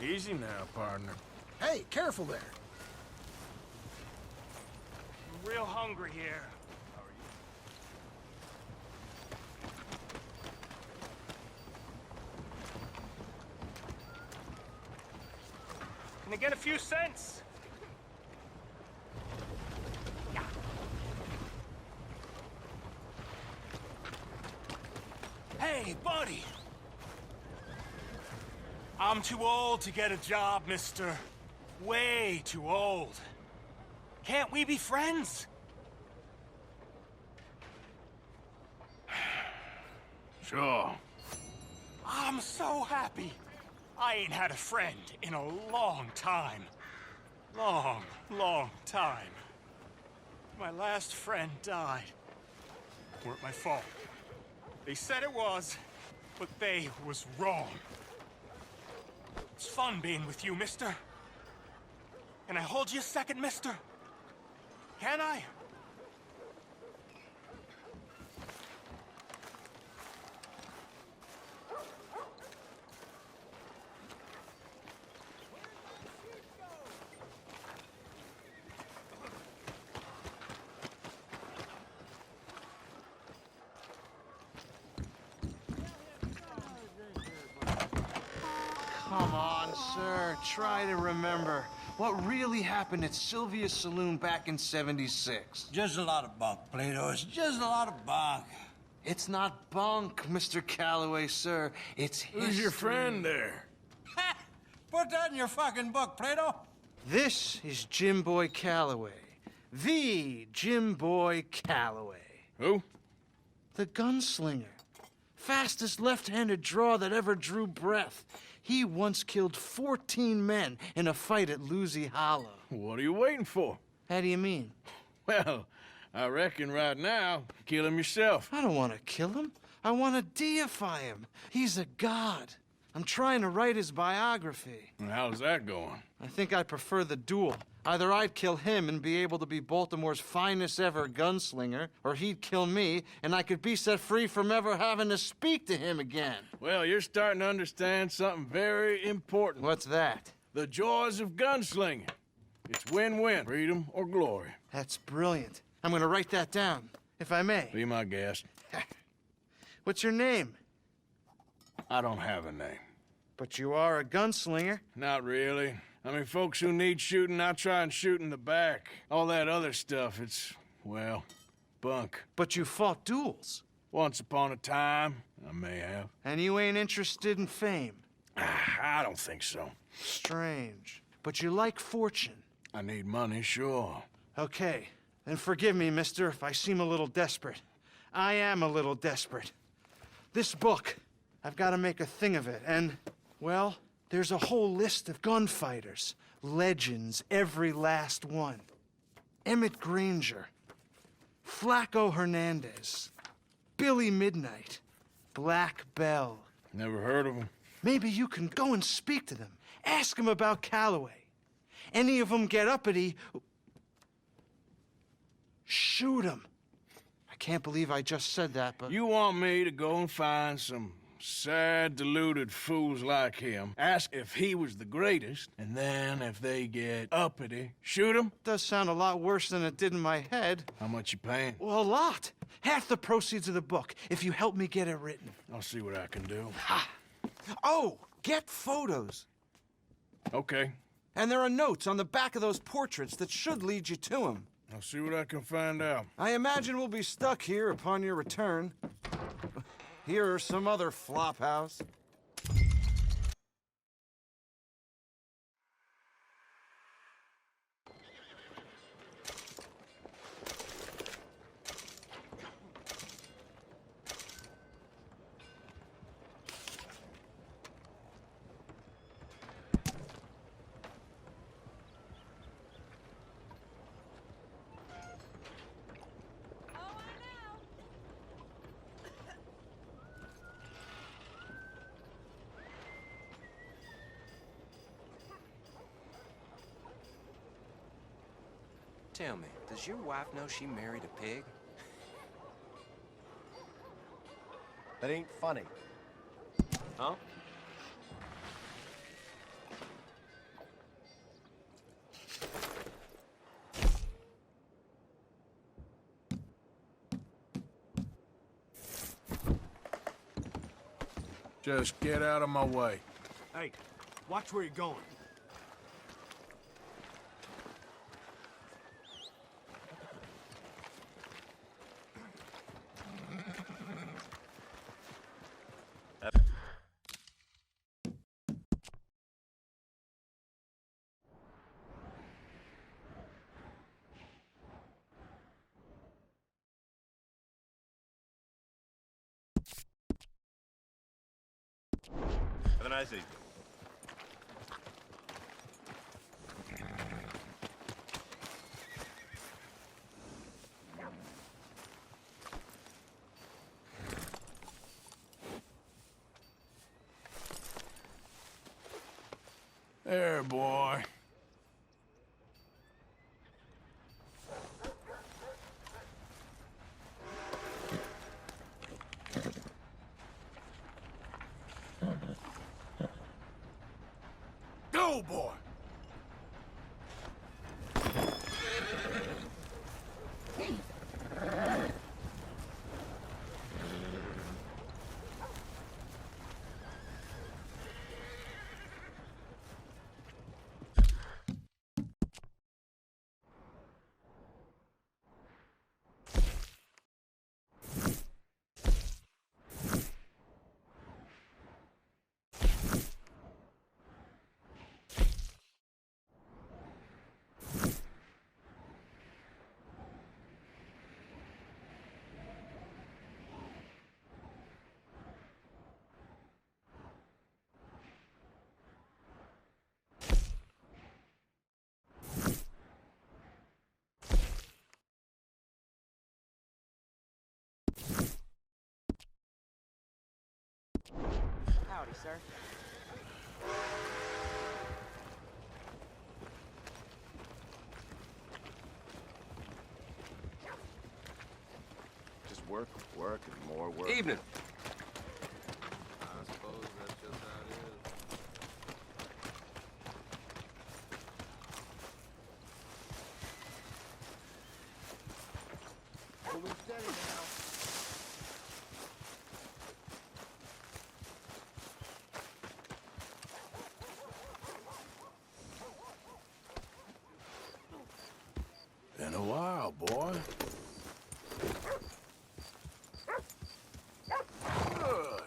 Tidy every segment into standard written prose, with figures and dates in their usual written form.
Easy now, partner. Hey, careful there. I'm real hungry here. Can I get a few cents? Hey, buddy! I'm too old to get a job, mister. Way too old. Can't we be friends? Sure. I'm so happy. I ain't had a friend in a long time. Long time. My last friend died. Weren't my fault. They said it was, but they was wrong. It's fun being with you, mister. Can I hold you a second, mister? Can I? Come on, sir. Try to remember what really happened at Sylvia's Saloon back in '76. Just a lot of bunk, Plato. It's just a lot of bunk. It's not bunk, Mr. Calloway, sir. It's history. Who's your friend there? Ha! Put that in your fucking book, Plato. This is Jim Boy Calloway. The Jim Boy Calloway. Who? The gunslinger. Fastest left-handed draw that ever drew breath. He once killed 14 men in a fight at Lucy Hollow. What are you waiting for? How do you mean? Well, I reckon right now, kill him yourself. I don't want to kill him. I want to deify him. He's a god. I'm trying to write his biography. And how's that going? I think I prefer the duel. Either I'd kill him and be able to be Baltimore's finest ever gunslinger, or he'd kill me and I could be set free from ever having to speak to him again. Well, you're starting to understand something very important. What's that? The joys of gunslinging. It's win-win, freedom or glory. That's brilliant. I'm going to write that down, if I may. Be my guest. What's your name? I don't have a name. But you are a gunslinger. Not really. I mean, folks who need shooting, I try and shoot in the back. All that other stuff, it's, well, bunk. But you fought duels. Once upon a time, I may have. And you ain't interested in fame. I don't think so. Strange. But you like fortune. I need money, sure. Okay, then forgive me, mister, if I seem a little desperate. I am a little desperate. This book, I've got to make a thing of it, and, well, there's a whole list of gunfighters. Legends, every last one. Emmett Granger, Flaco Hernandez, Billy Midnight, Black Bell. Never heard of him. Maybe you can go and speak to them. Ask them about Calloway. Any of them get uppity, shoot them. I can't believe I just said that, but... You want me to go and find some sad, deluded fools like him, ask if he was the greatest, and then if they get uppity, shoot him? Does sound a lot worse than it did in my head. How much you paying? Well, a lot. Half the proceeds of the book, if you help me get it written. I'll see what I can do. Oh, get photos. Okay. And there are notes on the back of those portraits that should lead you to him. I'll see what I can find out. I imagine we'll be stuck here upon your return. Here or some other flophouse. Tell me, does your wife know she married a pig? That ain't funny. Huh? Just get out of my way. Hey, watch where you're going. Have a nice evening. There, boy. Go, boy! Howdy, sir. Just work, work, and more work. Evening. I suppose that's just how it is. Moving steady now. Been a while, boy. Good.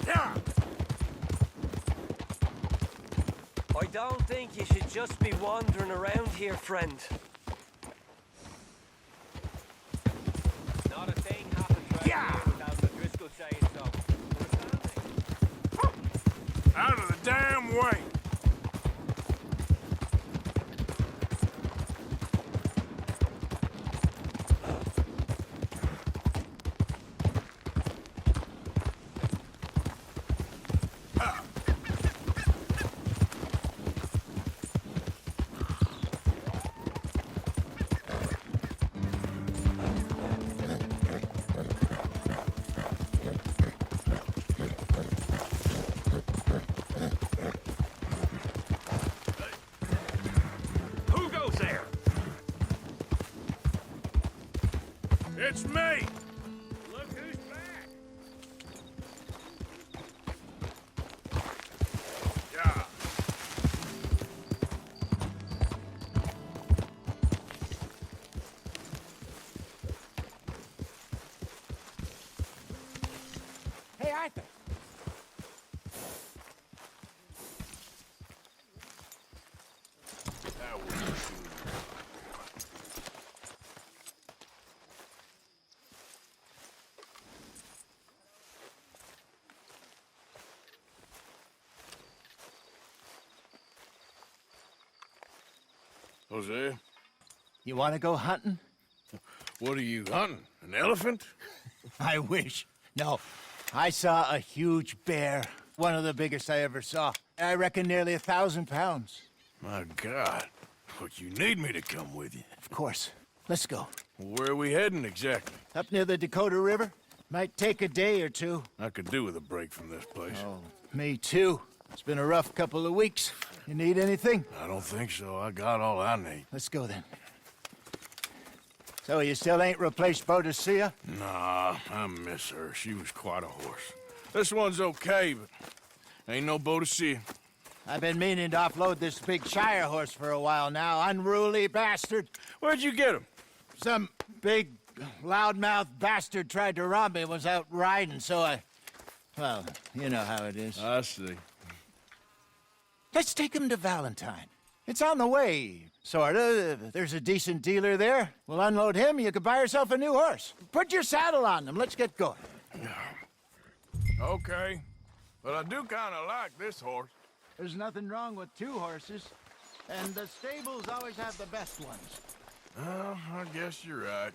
Yeah. I don't think you should just be wandering around here, friend. Not a thing happens right here without the Driscoll saying so. Understand me? Out of the damn way. Who goes there? It's me. Look who's back. Yeah. Hey, Arthur. That was a shoot. Jose, You want to go hunting? what are you hunting? An elephant? I wish. No, I saw a huge bear. One of the biggest I ever saw. I reckon nearly 1,000 pounds. My God. But you need me to come with you. Of course. Let's go. Where are we heading exactly? Up near the Dakota River. Might take a day or two. I could do with a break from this place. Oh, me too. It's been a rough couple of weeks. You need anything? I don't think so. I got all I need. Let's go then. So you still ain't replaced Boadicea? Nah, I miss her. She was quite a horse. This one's okay, but ain't no Boadicea. I've been meaning to offload this big Shire horse for a while now. Unruly bastard. Where'd you get him? Some big, loudmouth bastard tried to rob me, was out riding, so I... Well, you know how it is. I see. Let's take him to Valentine. It's on the way, sorta. There's a decent dealer there. We'll unload him, you could buy yourself a new horse. Put your saddle on them, let's get going. Okay, but I do kind of like this horse. There's nothing wrong with two horses, and the stables always have the best ones. Well, I guess you're right.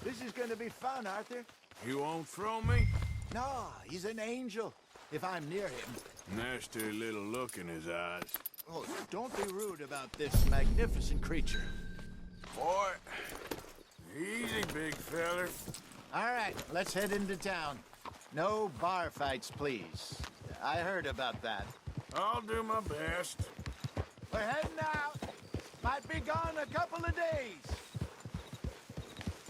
This is gonna be fun, Arthur. You won't throw me? No, he's an angel, if I'm near him. Nasty little look in his eyes. Oh, don't be rude about this magnificent creature. Boy, easy, big feller. All right, let's head into town. No bar fights, please. I heard about that. I'll do my best. We're heading out. Might be gone a couple of days.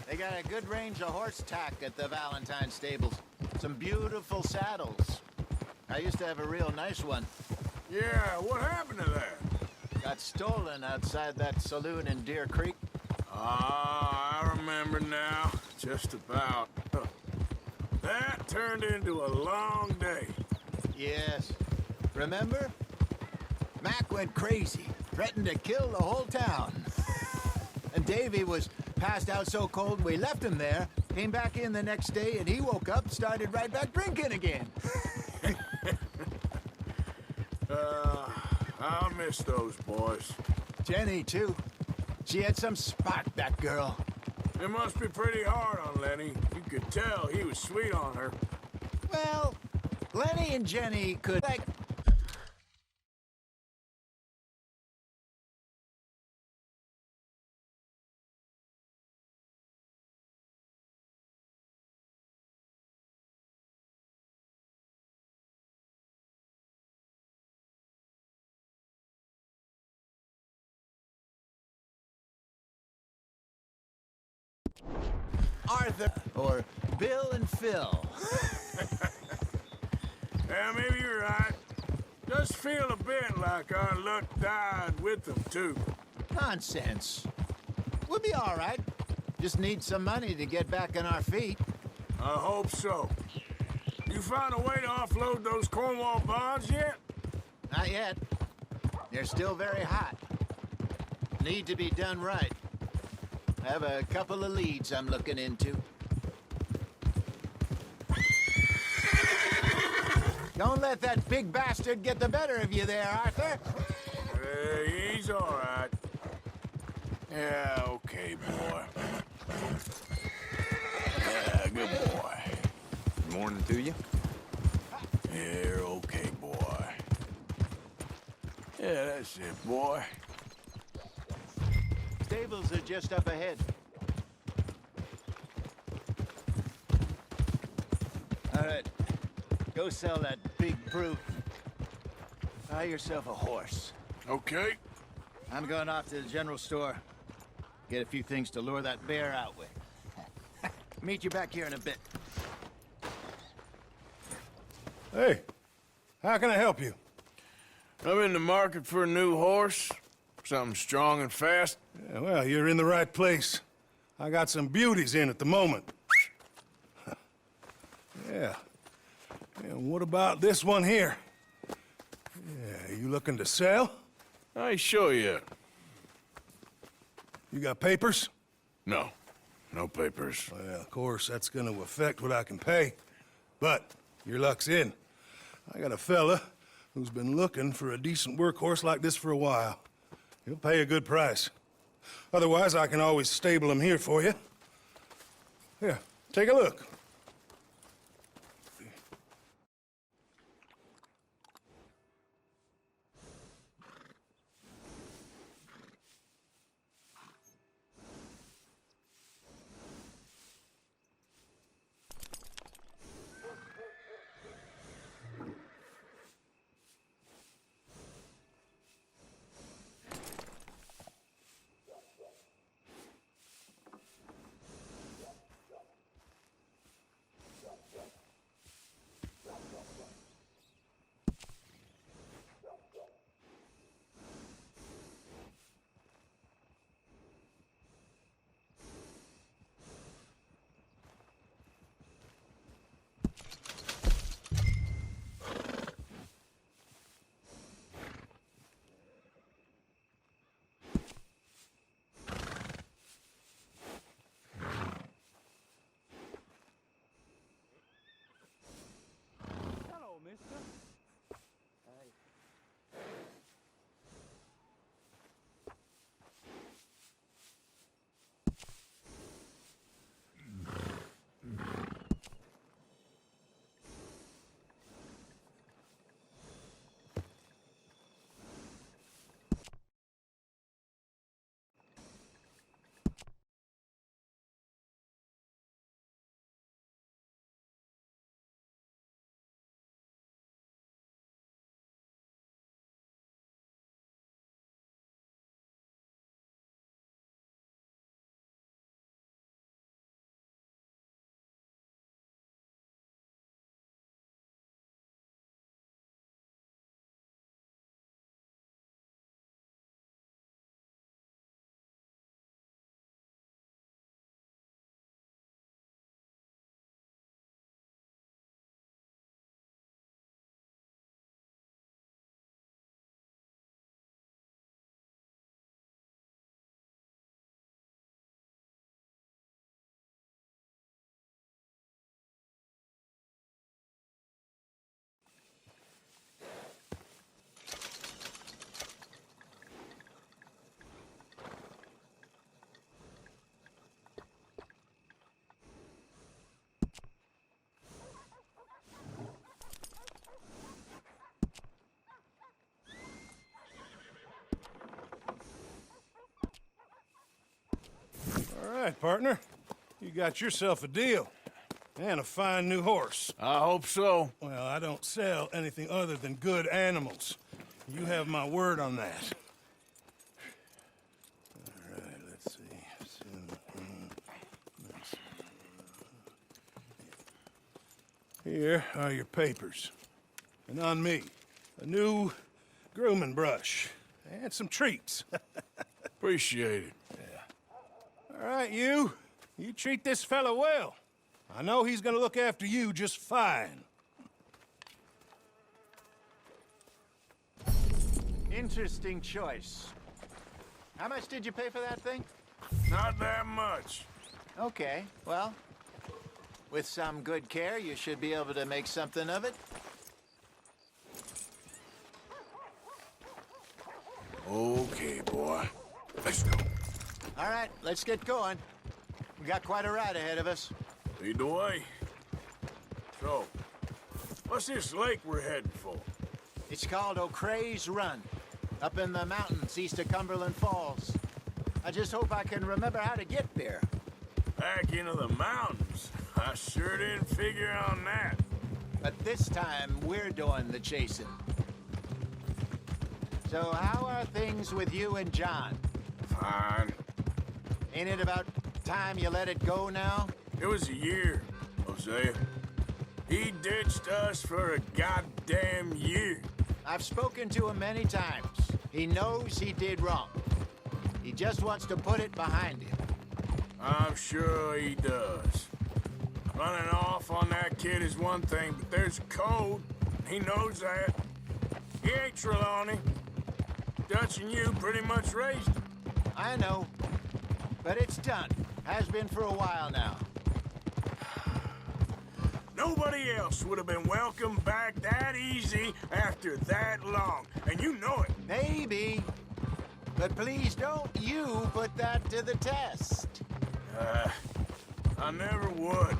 They got a good range of horse tack at the Valentine stables. Some beautiful saddles. I used to have a real nice one. Yeah, what happened to that? Got stolen outside that saloon in Deer Creek. Ah, I remember now. Just about. That turned into a long day. Yes. Remember? Mac went crazy, threatened to kill the whole town. And Davy was passed out so cold we left him there, came back in the next day, and he woke up, started right back drinking again. I'll miss those boys. Jenny, too. She had some spark, that girl. It must be pretty hard on Lenny. You could tell he was sweet on her. Well, Lenny and Jenny could, like... Arthur, or Bill and Phil. Yeah, maybe you're right. Just feel a bit like our luck died with them, too. Nonsense. We'll be all right. Just need some money to get back on our feet. I hope so. You found a way to offload those Cornwall bonds yet? Not yet. They're still very hot. Need to be done right. I have a couple of leads I'm looking into. Don't let that big bastard get the better of you there, Arthur. He's all right. Yeah, okay, boy. Yeah, good boy. Good morning to you. You're okay, boy. Yeah, that's it, boy. Stables are just up ahead. All right, go sell that big brute. Buy yourself a horse. Okay. I'm going off to the general store. Get a few things to lure that bear out with. Meet you back here in a bit. Hey, how can I help you? I'm in the market for a new horse. Something strong and fast. Yeah, well, you're in the right place. I got some beauties in at the moment. Yeah. And what about this one here? Yeah, you looking to sell? I ain't sure yet. You got papers? No. No papers. Well, of course, that's gonna affect what I can pay. But your luck's in. I got a fella who's been looking for a decent workhorse like this for a while. He'll pay a good price. Otherwise, I can always stable him here for you. Here, take a look. right, partner. You got yourself a deal. And a fine new horse. I hope so. Well, I don't sell anything other than good animals. You have my word on that. All right, let's see. Here are your papers. And on me, a new grooming brush and some treats. Appreciate it. All right, you treat this fella well. I know he's gonna look after you just fine. Interesting choice. How much did you pay for that thing? Not that much. Okay, well, with some good care, you should be able to make something of it. Okay, boy. Let's go. All right, let's get going. We got quite a ride ahead of us. Lead the way. So, what's this lake we're heading for? It's called O'Creagh's Run, up in the mountains east of Cumberland Falls. I just hope I can remember how to get there. Back into the mountains? I sure didn't figure on that. But this time, we're doing the chasing. So how are things with you and John? Fine. Ain't it about time you let it go now? It was a year, Hosea. He ditched us for a goddamn year. I've spoken to him many times. He knows he did wrong. He just wants to put it behind him. I'm sure he does. Running off on that kid is one thing, but there's code. He knows that. He ain't Trelawney. Dutch and you pretty much raised him. I know, but it's done. Has been for a while now. Nobody else would have been welcomed back that easy after that long, and you know it. Maybe. But please don't you put that to the test. I never would.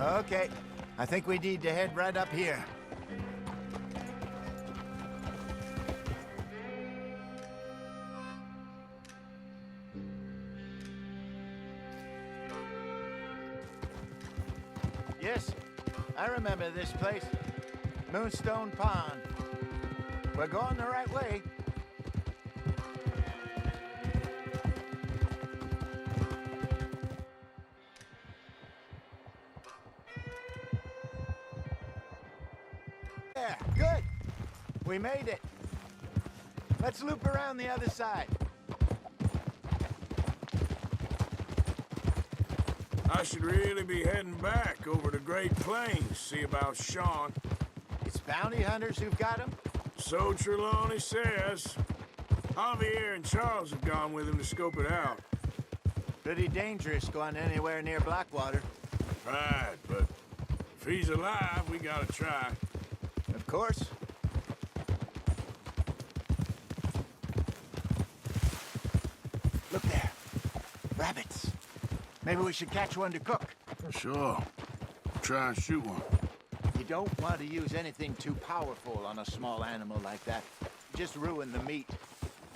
Okay, I think we need to head right up here. Yes, I remember this place. Moonstone Pond. We're going the right way. Yeah, good. We made it. Let's loop around the other side. I should really be heading back over to Great Plains, see about Sean. It's bounty hunters who've got him? So Trelawney says. Javier and Charles have gone with him to scope it out. Pretty dangerous going anywhere near Blackwater. Right, but if he's alive, we gotta try. Of course. Look there. Rabbits. Maybe we should catch one to cook. Sure. Try and shoot one. You don't want to use anything too powerful on a small animal like that. Just ruin the meat.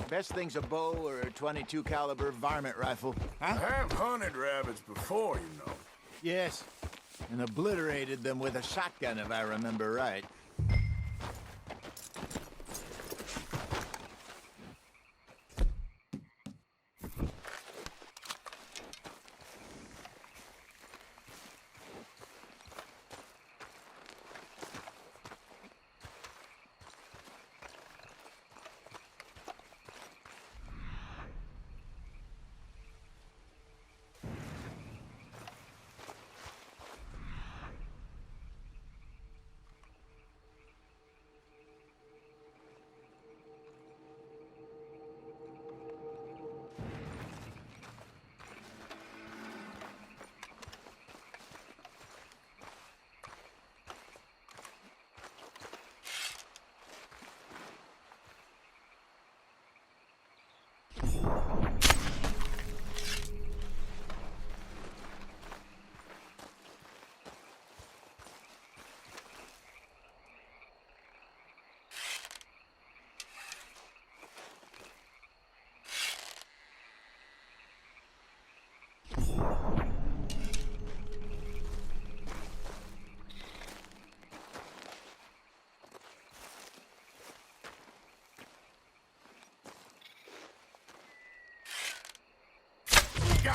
Best thing's a bow or a .22 caliber varmint rifle. I have hunted rabbits before, you know. Yes. And obliterated them with a shotgun, if I remember right. Go!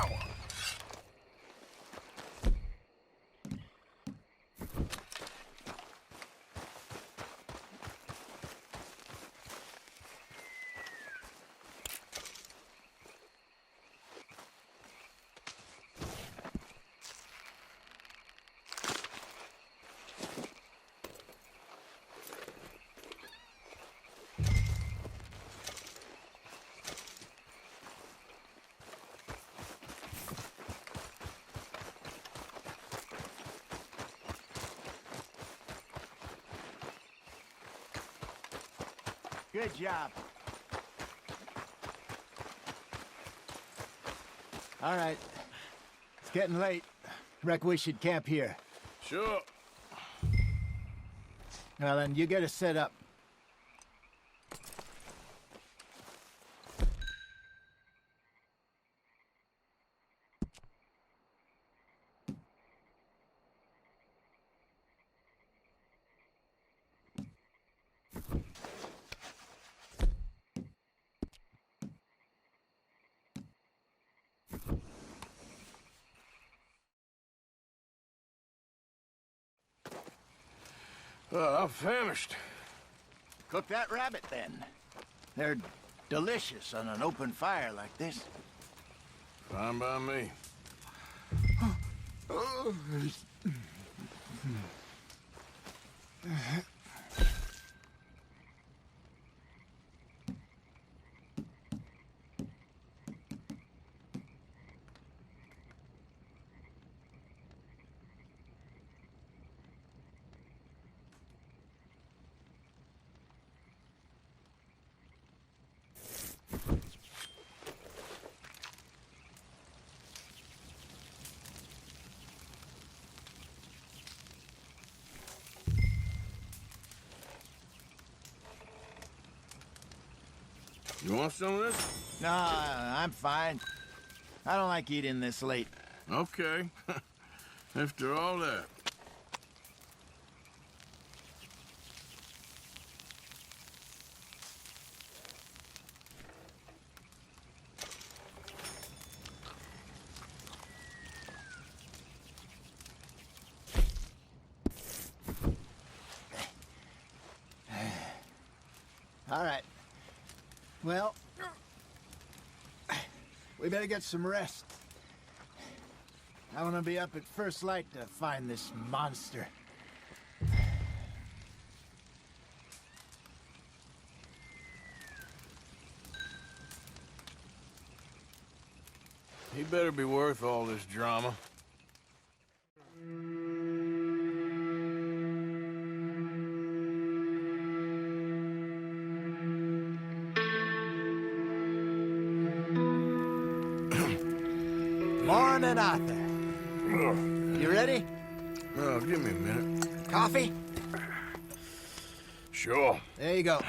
Good job. All right. It's getting late. Reckon we should camp here. Sure. Well, then you get us set up. I'm famished. Cook that rabbit, then. They're delicious on an open fire like this. Fine by me. You want some of this? No, I'm fine. I don't like eating this late. Okay. After all that. All right. Well, we better get some rest. I want to be up at first light to find this monster. He better be worth all this drama. Morning, Arthur. You ready? Oh, give me a minute. Coffee? Sure. There you go.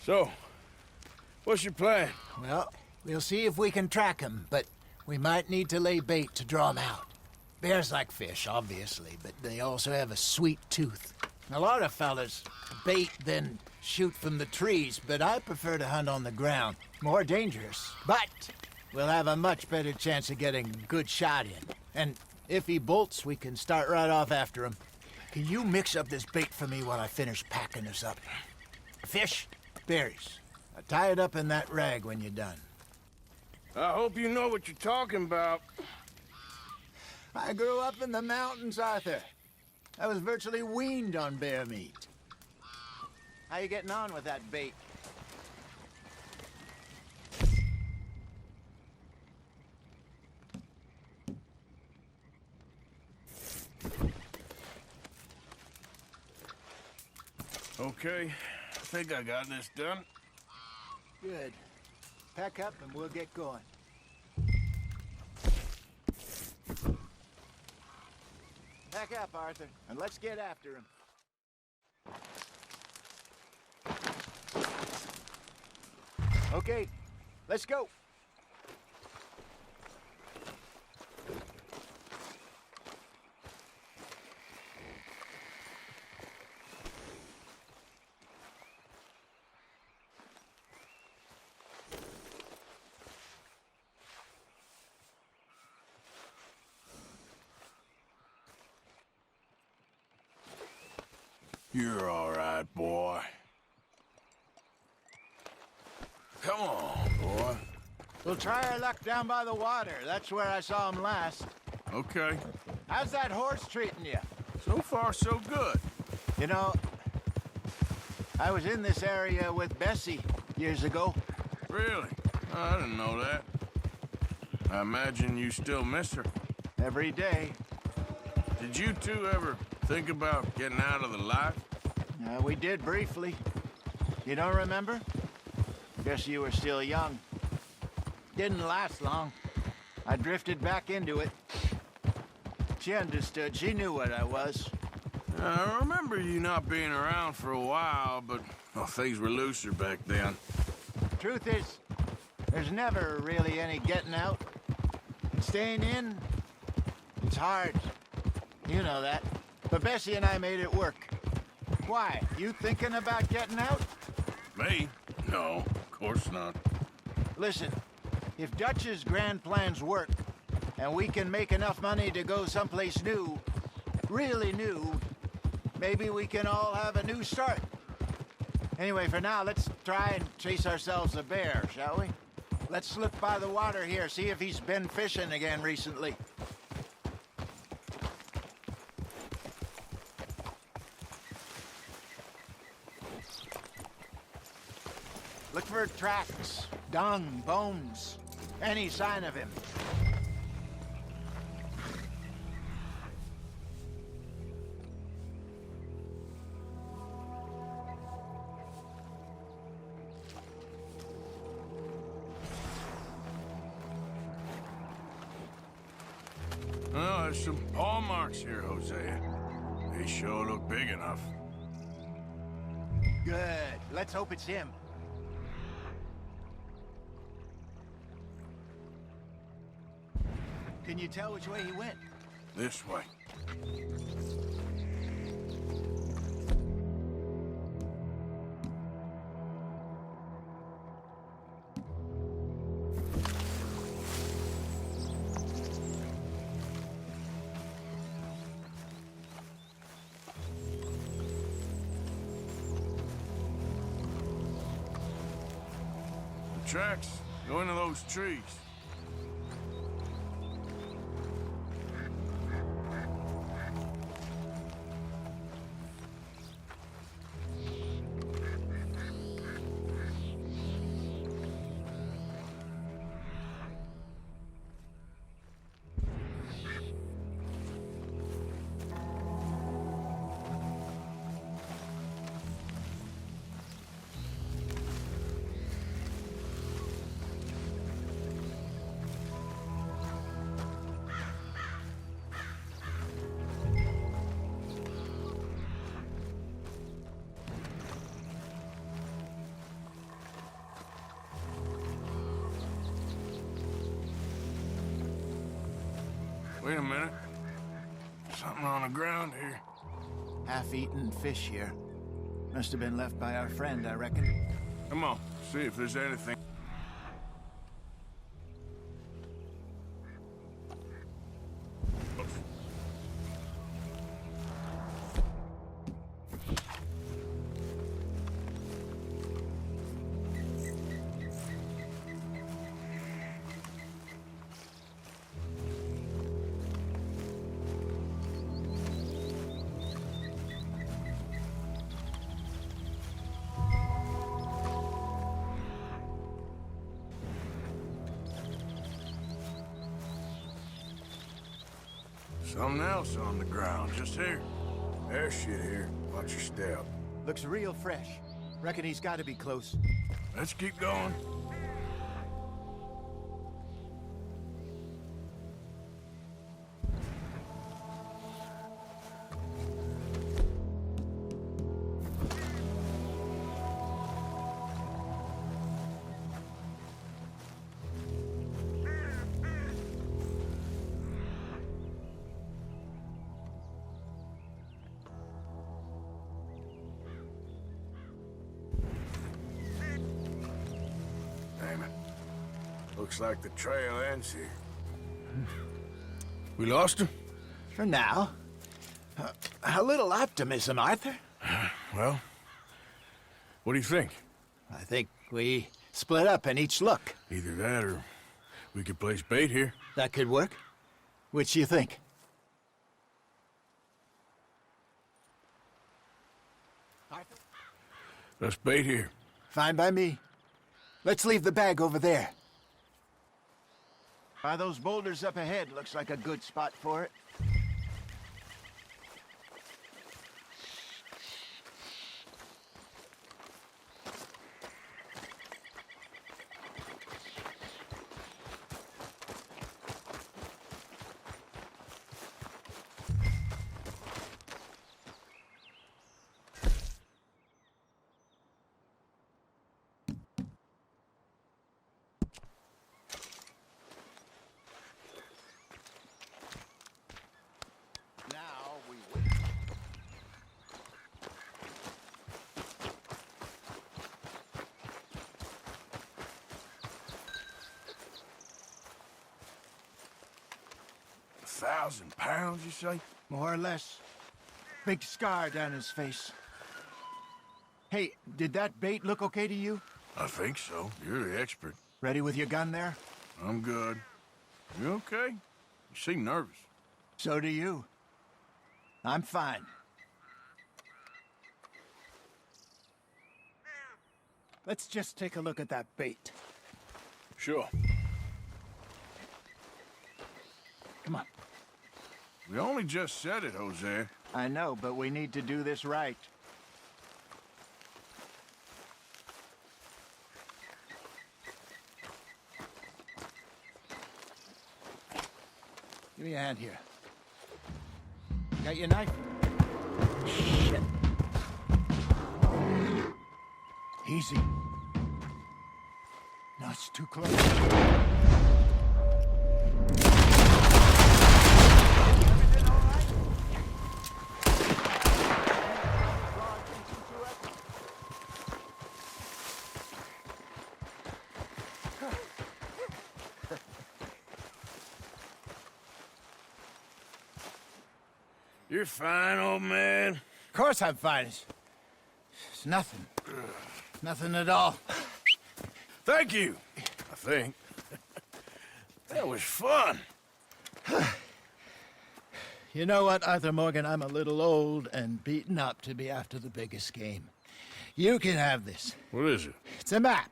So, what's your plan? Well, we'll see if we can track him, but we might need to lay bait to draw him out. Bears like fish, obviously, but they also have a sweet tooth. A lot of fellas bait, then shoot from the trees, but I prefer to hunt on the ground. More dangerous, but we'll have a much better chance of getting a good shot in. And if he bolts, we can start right off after him. Can you mix up this bait for me while I finish packing this up? Fish, berries. Now tie it up in that rag when you're done. I hope you know what you're talking about. I grew up in the mountains, Arthur. I was virtually weaned on bear meat. How you getting on with that bait? Okay, I think I got this done. Good. Pack up and we'll get going. Pack up, Arthur, and let's get after him. Okay, let's go. You're all right, boy. Come on, boy. We'll try our luck down by the water. That's where I saw him last. Okay. How's that horse treating you? So far, so good. You know, I was in this area with Bessie years ago. Really? I didn't know that. I imagine you still miss her. Every day. Did you two ever think about getting out of the life? We did briefly. You don't remember? Guess you were still young. Didn't last long. I drifted back into it. She understood. She knew what I was. I remember you not being around for a while, but well, things were looser back then. Truth is, there's never really any getting out. Staying in, it's hard. You know that. But Bessie and I made it work. Why? You thinking about getting out? Me? No, of course not. Listen, if Dutch's grand plans work, and we can make enough money to go someplace new, really new, maybe we can all have a new start. Anyway, for now, let's try and chase ourselves a bear, shall we? Let's look by the water here, see if he's been fishing again recently. Look for tracks, dung, bones, any sign of him. Well, there's some paw marks here, Hosea. They sure look big enough. Good. Let's hope it's him. Can you tell which way he went? This way. The tracks go into those trees. Wait a minute. Something on the ground here. Half-eaten fish here. Must have been left by our friend, I reckon. Come on, see if there's anything. Something else on the ground, just here. There's shit here. Watch your step. Looks real fresh. Reckon he's got to be close. Let's keep going. Damn it. Looks like the trail ends here. We lost him? For now. A little optimism, Arthur. Well, what do you think? I think we split up and each look. Either that or we could place bait here. That could work. Which do you think? Let's bait here. Fine by me. Let's leave the bag over there. By those boulders up ahead, looks like a good spot for it. Now we wait. £1,000, you say? More or less. Big scar down his face. Hey, did that bait look okay to you? I think so. You're the expert. Ready with your gun there? I'm good. You okay? You seem nervous. So do you. I'm fine. Let's just take a look at that bait. Sure. Come on. We only just said it, Jose. I know, but we need to do this right. Give me a hand here. Got your knife? Shit. Easy. No, it's too close. Everything all right? You're fine, old man. Of course I'm fine. It's nothing. Nothing at all. Thank you, I think. That was fun. You know what, Arthur Morgan? I'm a little old and beaten up to be after the biggest game. You can have this. What is it? It's a map.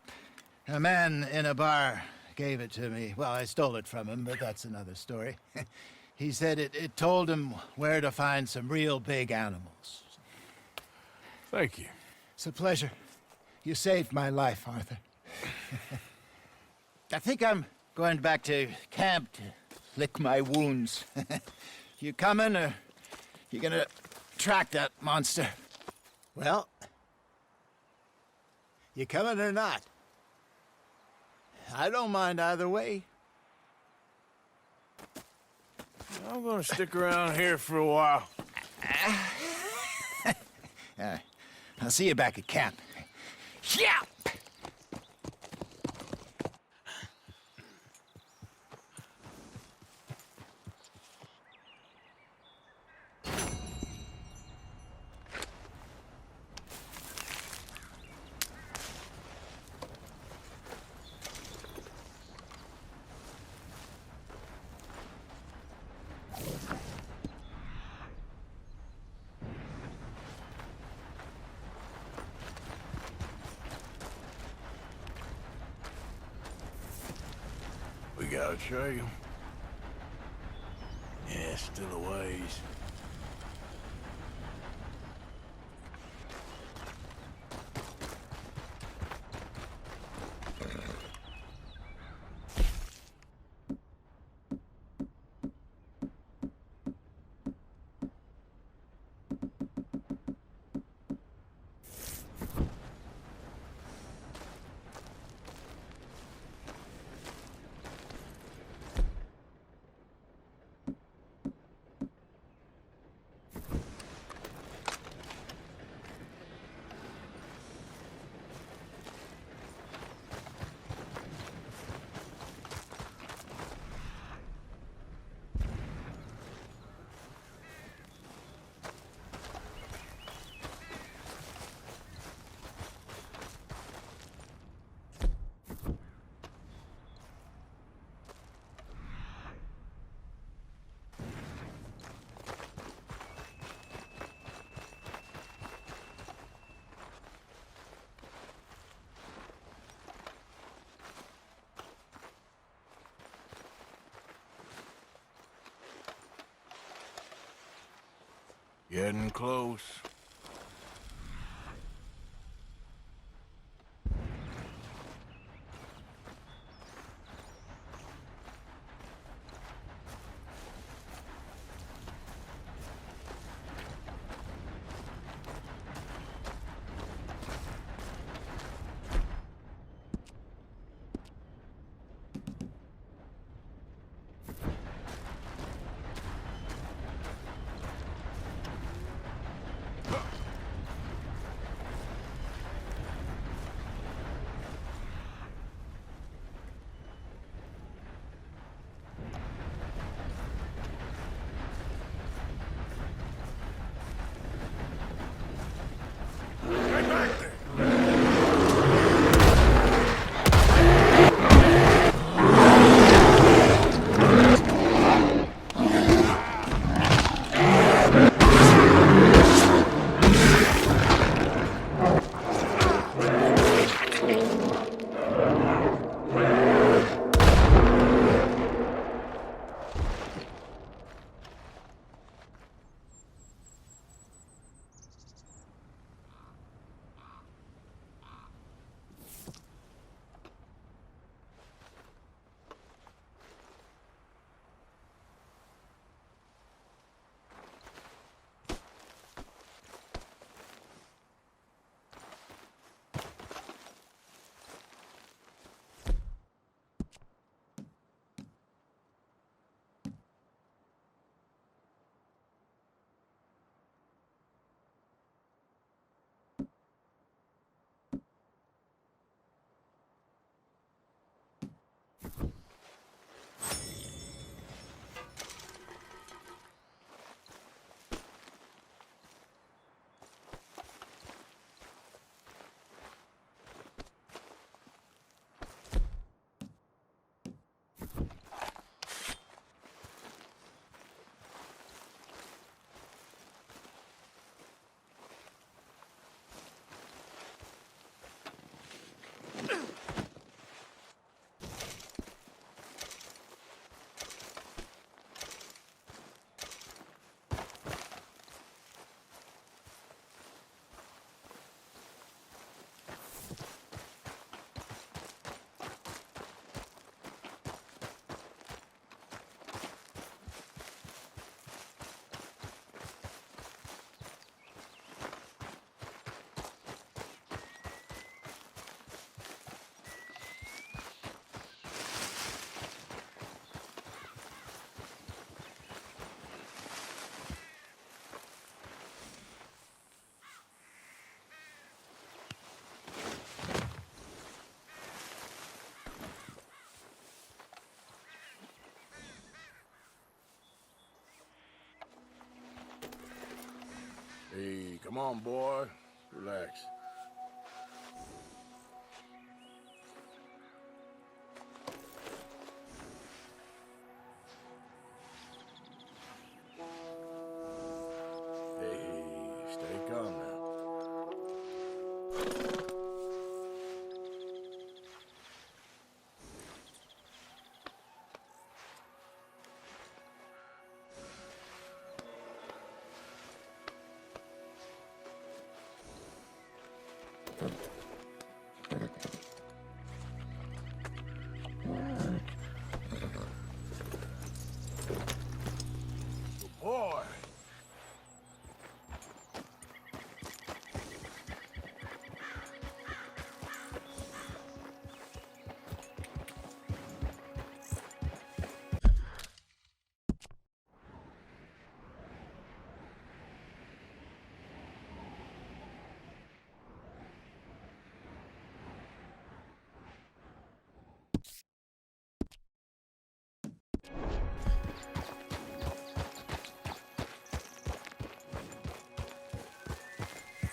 A man in a bar gave it to me. Well, I stole it from him, but that's another story. He said it told him where to find some real big animals. Thank you. It's a pleasure. You saved my life, Arthur. I think I'm going back to camp to lick my wounds. You coming, or you gonna track that monster? Well, you coming or not? I don't mind either way. I'm gonna stick around here for a while. I'll see you back at camp. Yeah! We got a trail. Yeah, still a ways. Getting close. Hey, come on, boy. Relax. Hey, stay calm now. Boy!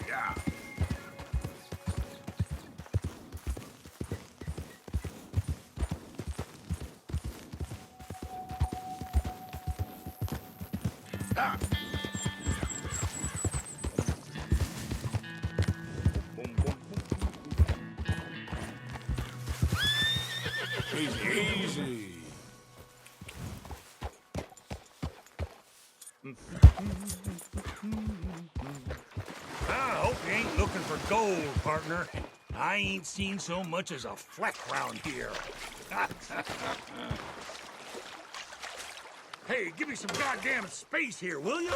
Yeah. Ah. Easy, easy. gold, partner. I ain't seen so much as a fleck round here. Hey, give me some goddamn space here, will you?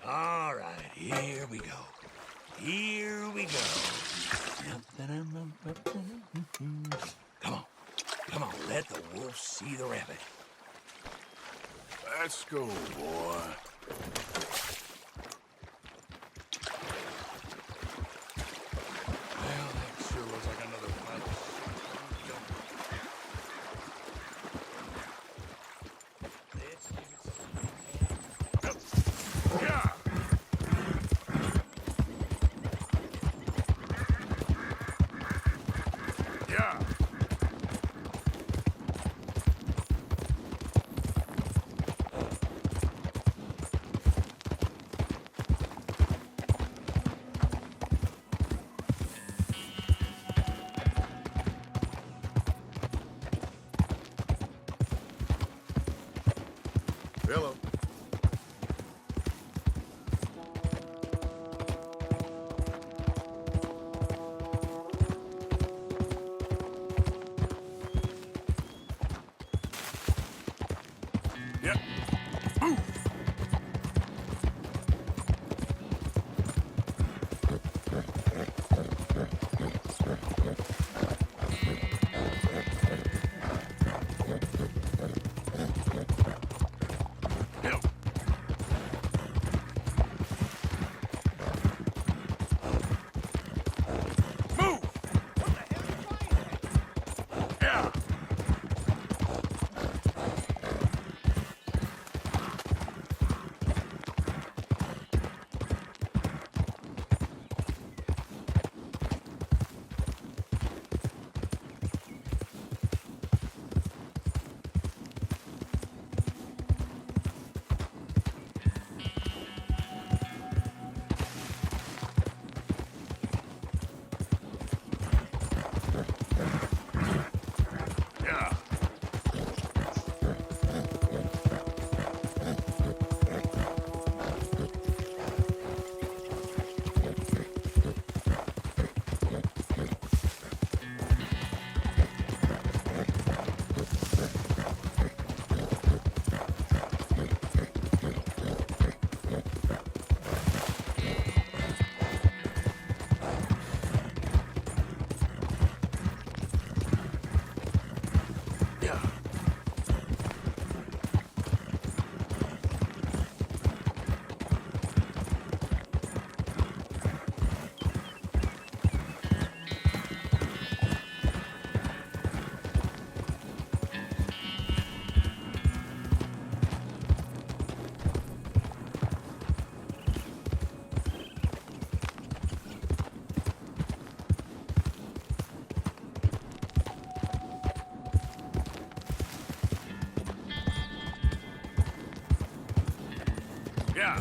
All right, here we go. Here we go. Come on, let the wolf see the rabbit. Let's go, boy. Well, that sure looks like another fight. Let's give it some. Yeah! Yeah! Hello. Yeah! Move! Bill! Move! Yeah! Yeah! Yeah! Yeah!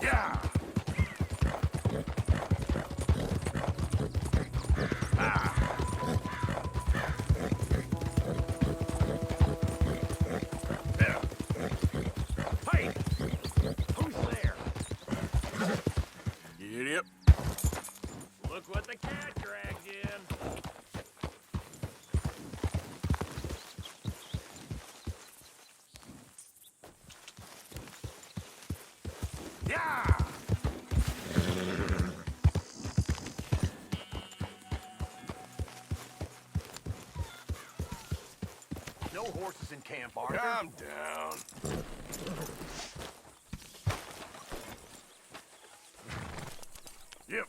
Yeah. There. Hey! Who's there? Get up. Look what the cat dragged in. Yeah! No horses in camp, Arthur. Calm down. Yep.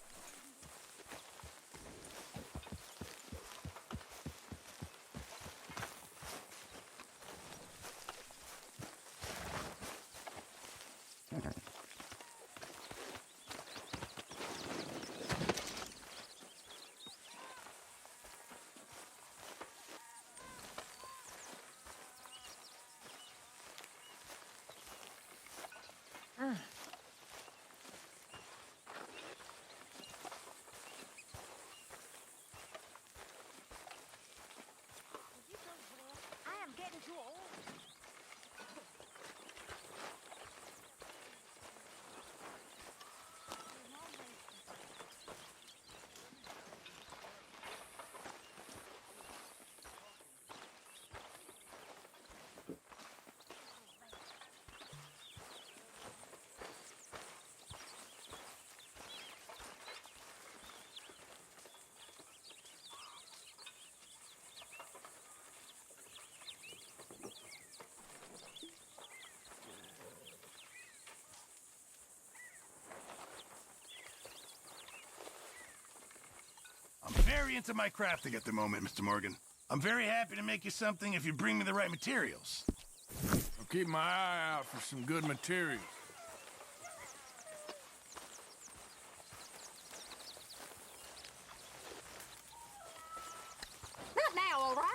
I am getting too old. I'm very into my crafting at the moment, Mr. Morgan. I'm very happy to make you something if you bring me the right materials. I'll keep my eye out for some good materials. Not now, all right?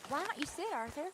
Why don't you sit, Arthur?